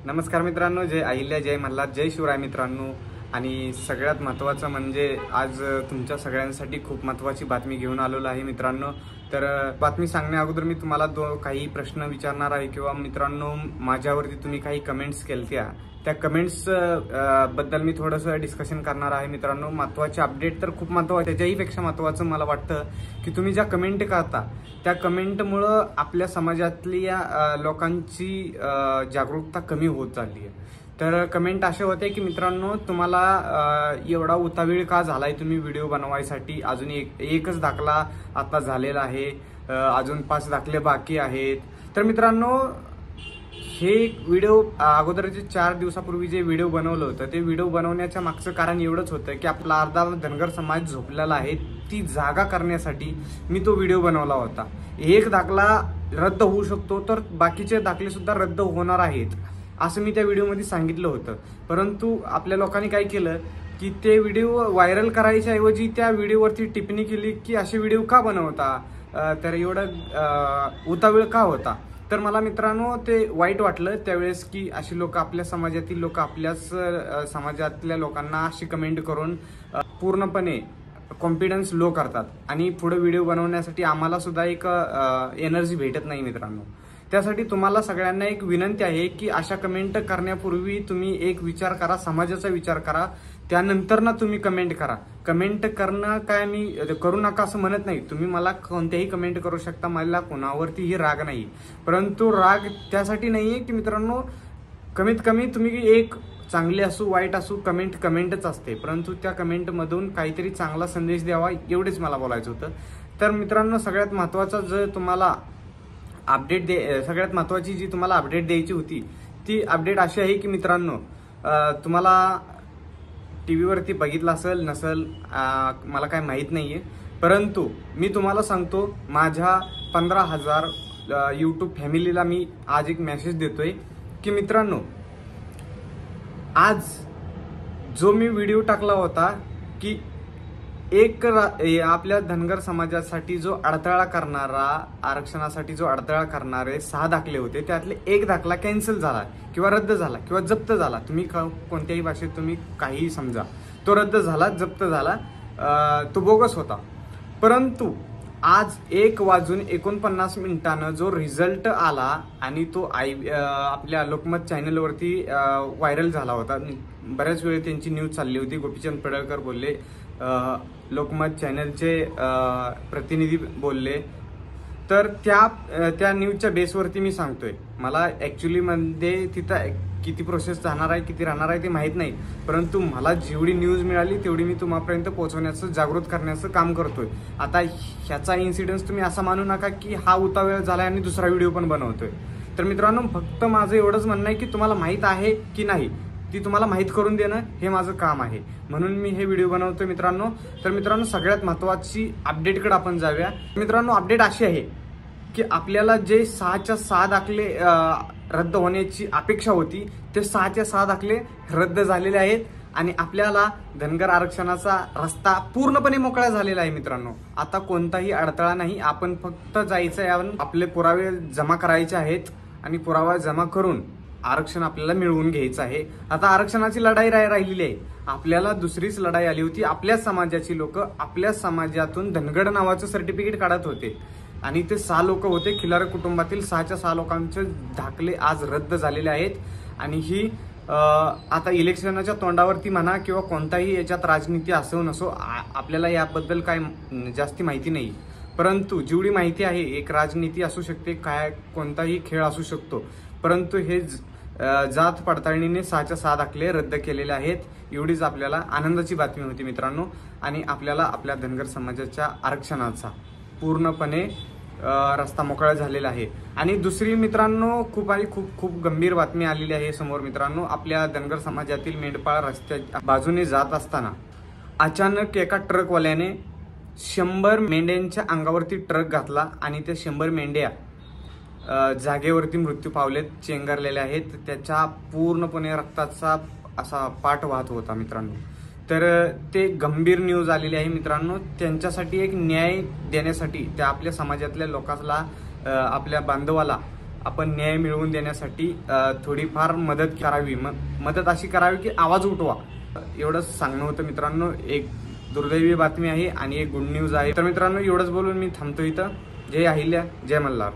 नमस्कार मित्रांनो, जय अहिल्या, जय मल्हार, जय शिवराय मित्रांनो। आणि सगळ्यात महत्त्वाचं म्हणजे आज तुमच्या सगळ्यांसाठी खूप महत्त्वाची बातमी घेऊन आलेलो आहे मित्रांनो। तर बातमी सांगण्या अगोदर मी तुम्हाला काही प्रश्न विचारणार आहे किंवा मित्रांनो माझ्यावरती तुम्ही काही कमेंट्स केलत्या, त्या कमेंट्स बद्दल मी थोडंसं डिस्कशन करणार आहे मित्रांनो। महत्त्वाचे अपडेट तर खूप महत्त्वाचे, त्याच्याही पेक्षा महत्त्वाचं मला वाटतं की तुम्ही ज्या कमेंट करता त्या कमेंटमुळं आपल्या समाजातल्या लोकांची जागरूकता कमी होत चालली आहे। तर कमेंट असे होते की मित्रांनो तुम्हाला एवढा उतावीळ का झालाय तुम्ही व्हिडिओ बनवायसाठी, अजून एकच दाखला आता झालेला आहे, अजून 5 दाखले बाकी आहेत। तर मित्रांनो हे व्हिडिओ अगोदरचे 4 दिवसापूर्वी जे व्हिडिओ बनवलं होतं ते व्हिडिओ बनवण्याच्या मागचं कारण एवढंच होतं की आपला अर्धा धनगर समाज झोपलेला आहे, ती जागा करण्यासाठी मी तो व्हिडिओ बनवला होता। एक दाखला रद्द होऊ शकतो तर बाकीचे दाखले सुद्धा रद्द होणार आहेत असं मी त्या व्हिडिओमध्ये सांगितलं होतं। परंतु आपल्या लोकांनी काय केलं की ते व्हिडिओ व्हायरल करायच्या ऐवजी त्या व्हिडिओवरती टिप्पणी केली की असे व्हिडिओ का बनवता, तर एवढं उतावीळ का होता। तर मला मित्रांनो ते वाईट वाटलं त्यावेळेस की अशी लोक, आपल्या समाजातील लोक आपल्याच समाजातल्या लोकांना अशी कमेंट करून पूर्णपणे कॉन्फिडन्स लो करतात आणि पुढे व्हिडिओ बनवण्यासाठी आम्हाला सुद्धा एक एनर्जी भेटत नाही मित्रांनो। त्यासाठी तुम्हाला सगळ्यांना एक विनंती आहे की अशा कमेंट करण्यापूर्वी तुम्ही एक विचार करा, समाजाचा विचार करा, त्यानंतर ना तुम्ही कमेंट करा। कमेंट करणं काय मी करू नका असं म्हणत नाही, तुम्ही मला कोणत्याही कमेंट करू शकता, मला कोणावरतीही राग नाही। परंतु राग त्यासाठी नाहीये की मित्रांनो कमीत कमी तुम्ही एक चांगली असू वाईट असू कमेंटच असते, परंतु त्या कमेंटमधून काहीतरी चांगला संदेश द्यावा एवढेच मला बोलायचं होतं। तर मित्रांनो सगळ्यात महत्त्वाचा जर तुम्हाला सगळ्यात महत्त्वाची जी तुम्हाला अपडेट द्यायची होती ती अपडेट अशी आहे की मित्रांनो तुम्हाला टीव्हीवरती बघितलं असेल नसेल मला काय माहीत नाहीये, परंतु मी तुम्हाला सांगतो माझ्या 15,000 यूट्यूब फॅमिलीला मी आज एक मेसेज देतोय की मित्रांनो आज जो मी व्हिडिओ टाकला होता की आपल्या धनगर समाजासाठी जो अडथळा करणारा, आरक्षणासाठी जो अडथळा करणारे 6 दाखले होते, त्यातले एक दाखला कॅन्सल झाला किंवा रद्द झाला किंवा जप्त झाला, तुम्ही कोणत्याही भाषेत तुम्ही काहीही समजा, तो रद्द झाला, जप्त झाला, तो बोगस होता। परंतु आज 1:49 जो रिझल्ट आला आणि तो आपल्या लोकमत चॅनलवरती व्हायरल झाला होता, बऱ्याच वेळ त्यांची न्यूज चालली होती, गोपीचंद पडळकर बोलले, लोकमत चॅनलचे प्रतिनिधी बोलले, तर त्या न्यूजच्या बेसवरती मी सांगतोय। मला ऍक्च्युअली मध्ये तिथं किती प्रोसेस जाणार आहे किती राहणार आहे ते माहीत नाही, परंतु मला जेवढी न्यूज मिळाली तेवढी मी तुम्हापर्यंत पोहोचवण्याचं, जागृत करण्याचं काम करतोय। आता ह्याचा इन्सिडेंस तुम्ही असं मानू नका की हा उतावेळ झालाय आणि दुसरा व्हिडिओ पण बनवतोय। तर मित्रांनो फक्त माझं एवढंच म्हणणं आहे की तुम्हाला माहीत आहे की नाही ती तुम्हाला माहीत करून देणं हे माझं काम आहे, म्हणून मी हे व्हिडिओ बनवतोय मित्रांनो। तर मित्रांनो सगळ्यात महत्त्वाची अपडेटकडे आपण जाऊया। मित्रांनो अपडेट अशी आहे की आपल्याला जे 6च्या 6 दाखले रद्द होण्याची अपेक्षा होती ते 6च्या 6 दाखले रद्द झालेले आहेत आणि आपल्याला धनगर आरक्षणाचा रस्ता पूर्णपणे मोकळा झालेला आहे मित्रांनो। आता कोणताही अडथळा नाही, आपण फक्त जायचं आहे, आपले पुरावे जमा करायचे आहेत आणि पुरावा जमा करून आरक्षण आपल्याला मिळवून घ्यायचं आहे। आता आरक्षणाची लढाई राहिलेली आहे, आपल्याला दुसरीच लढाई आली होती। आपल्याच समाजाची लोक आपल्याच समाजातून धनगड नावाचं सर्टिफिकेट काढत होते आणि ते 6 लोक होते, खिलार कुटुंबातील 6च्या 6 लोकांचे दाखले आज रद्द झालेले आहेत। आणि ही आता इलेक्शनच्या तोंडावरती म्हणा किंवा कोणताही याच्यात राजनीती असो नसो, आपल्याला याबद्दल काय जास्ती माहिती नाही, परंतु जेवढी माहिती आहे एक राजनीती असू शकते, काय कोणताही खेळ असू शकतो, परंतु हे जात पडताळणीने 6च्या 6 दाखले रद्द केलेले आहेत, एवढीच आपल्याला आनंदाची बातमी होती मित्रांनो। आणि आपल्याला आपल्या धनगर समाजाच्या आरक्षणाचा पूर्णपणे रस्ता मोकळा झालेला आहे। आणि दुसरी मित्रांनो खूप गंभीर बातमी आलेली आहे समोर मित्रांनो। आपल्या धनगर समाजातील मेंढपाळ रस्त्याच्या बाजूने जात असताना अचानक एका ट्रकवाल्याने 100 मेंढ्यांच्या अंगावरती ट्रक घातला आणि त्या 100 मेंढ्या जागेवरती मृत्यू पावलेत, चेंगरलेले आहेत, त्याच्या पूर्णपणे रक्ताचा असा पाठ वाहत होता मित्रांनो। तर ते गंभीर न्यूज आलेली आहे मित्रांनो। त्यांच्यासाठी एक न्याय देण्यासाठी, त्या आपल्या समाजातल्या लोकांना, आपल्या बांधवाला आपण न्याय मिळवून देण्यासाठी थोडीफार मदत करावी, मदत अशी करावी की आवाज उठवा, एवढंच सांगणं होतं मित्रांनो. एक दुर्दैवी बातमी आहे आणि एक गुड न्यूज आहे. तर मित्रांनो एवढंच बोलून मी थांबतो इथं. जय अहिल्या, जय मल्हार.